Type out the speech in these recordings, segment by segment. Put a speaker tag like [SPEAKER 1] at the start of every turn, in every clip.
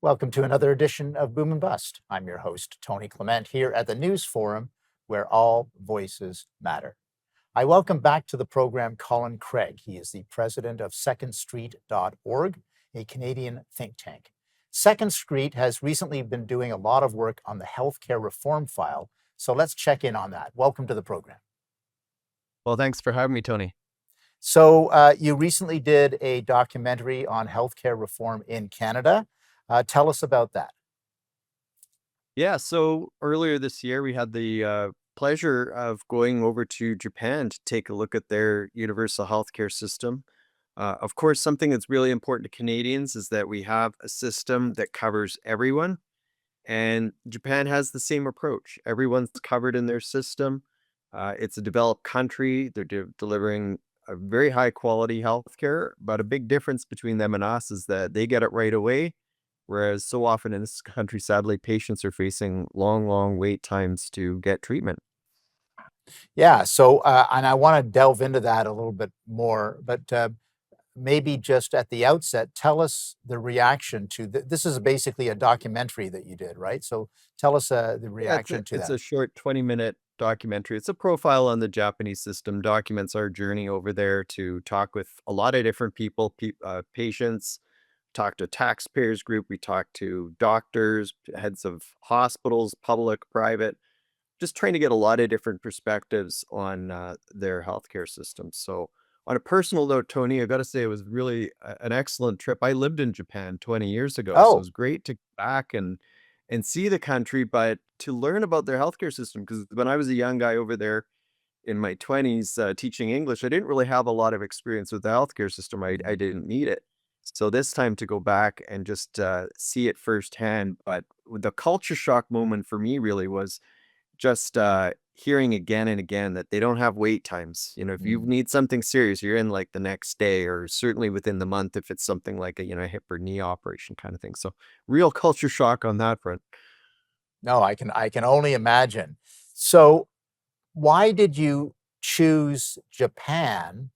[SPEAKER 1] Welcome to another edition of Boom and Bust. I'm your host, Tony Clement, here at the News Forum, where all voices matter. I welcome back to the program Colin Craig. He is the president of secondstreet.org, a Canadian think tank. Second Street has recently been doing a lot of work on the healthcare reform file, so let's check in on that. Welcome to the program.
[SPEAKER 2] Well, thanks for having me, Tony.
[SPEAKER 1] So, you recently did a documentary on healthcare reform in Canada. Tell us about that.
[SPEAKER 2] Yeah, so earlier this year, we had the pleasure of going over to Japan to take a look at their universal healthcare system. Of course, something that's really important to Canadians is that we have a system that covers everyone, and Japan has the same approach. Everyone's covered in their system. It's a developed country. They're delivering a very high quality healthcare, but a big difference between them and us is that they get it right away. Whereas so often in this country, sadly, patients are facing long, long wait times to get treatment.
[SPEAKER 1] Yeah. So, and I want to delve into that a little bit more, but maybe just at the outset, tell us the reaction to this. Is basically a documentary that you did, right? So, tell us the
[SPEAKER 2] Yeah, it's a,
[SPEAKER 1] reaction to
[SPEAKER 2] it's
[SPEAKER 1] that.
[SPEAKER 2] a short 20-minute documentary. It's a profile on the Japanese system, documents our journey over there to talk with a lot of different people, patients, talk to taxpayers group. We talk to doctors, heads of hospitals, public, private, just trying to get a lot of different perspectives on their healthcare system. So, on a personal note, Tony, I got to say it was really an excellent trip. I lived in Japan 20 years ago, so it
[SPEAKER 1] Oh,
[SPEAKER 2] was great to go back and see the country, but to learn about their healthcare system. Because when I was a young guy over there in my 20s teaching English, I didn't really have a lot of experience with the healthcare system. I didn't need it. So this time to go back and just see it firsthand. But the culture shock moment for me really was just hearing again and again that they don't have wait times. If you
[SPEAKER 1] mm.
[SPEAKER 2] need something serious, you're in like the next day or certainly within the month if it's something like a hip or knee operation kind of thing. So real culture shock on that front.
[SPEAKER 1] No, I can only imagine. So, why did you choose Japan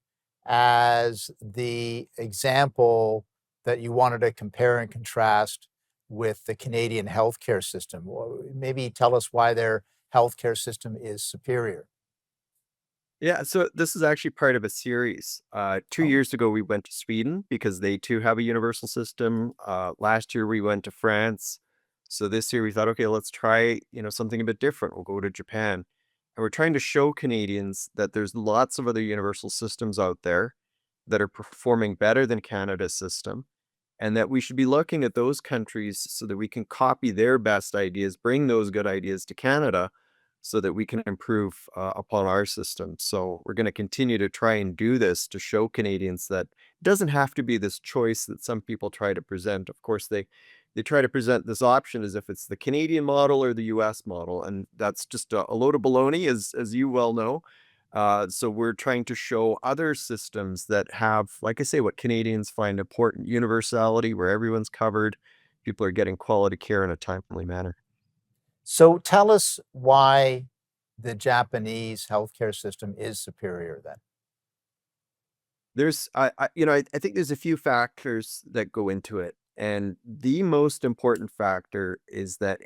[SPEAKER 1] as the example that you wanted to compare and contrast with the Canadian healthcare system? Maybe tell us why their healthcare system is superior.
[SPEAKER 2] Yeah, so this is actually part of a series. 2 years ago, we went to Sweden because they too have a universal system. Last year, we went to France. So this year, we thought, okay, let's try something a bit different. We'll go to Japan, and we're trying to show Canadians that there's lots of other universal systems out there that are performing better than Canada's system, and that we should be looking at those countries so that we can copy their best ideas, bring those good ideas to Canada so that we can improve upon our system. So we're going to continue to try and do this to show Canadians that it doesn't have to be this choice that some people try to present. Of course, they try to present this option as if it's the Canadian model or the US model, and that's just a load of baloney, as you well know. So we're trying to show other systems that have, like I say, what Canadians find important: universality, where everyone's covered, people are getting quality care in a timely manner.
[SPEAKER 1] So tell us why the Japanese healthcare system is superior then.
[SPEAKER 2] I think there's a few factors that go into it, and the most important factor is that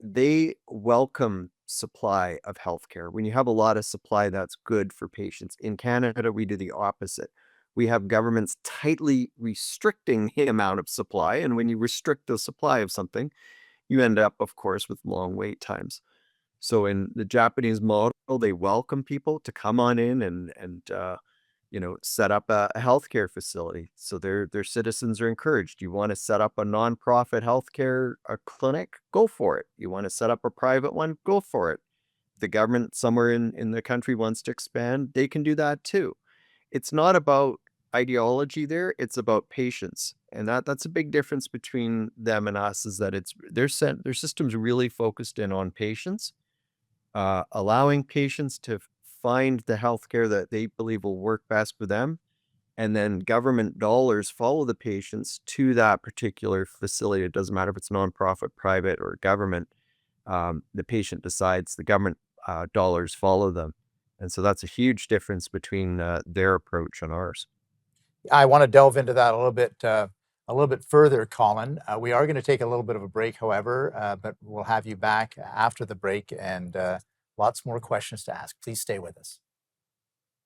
[SPEAKER 2] they welcome supply of healthcare. When you have a lot of supply, that's good for patients. In Canada, we do the opposite. We have governments tightly restricting the amount of supply, and when you restrict the supply of something, you end up, of course, with long wait times. So in the Japanese model, they welcome people to come on in and set up a healthcare facility. So their citizens are encouraged. You want to set up a nonprofit healthcare clinic? Go for it. You want to set up a private one? Go for it. The government somewhere in the country wants to expand, they can do that too. It's not about ideology there, it's about patience. And that's a big difference between them and us is that it's their system's really focused in on patients, allowing patients to find the healthcare that they believe will work best for them, and then government dollars follow the patients to that particular facility. It doesn't matter if it's nonprofit, private, or government. The patient decides, the government dollars follow them. And so that's a huge difference between their approach and ours.
[SPEAKER 1] I want to delve into that a little bit a little bit further, Colin. We are going to take a little bit of a break, however, but we'll have you back after the break and lots more questions to ask. Please stay with us.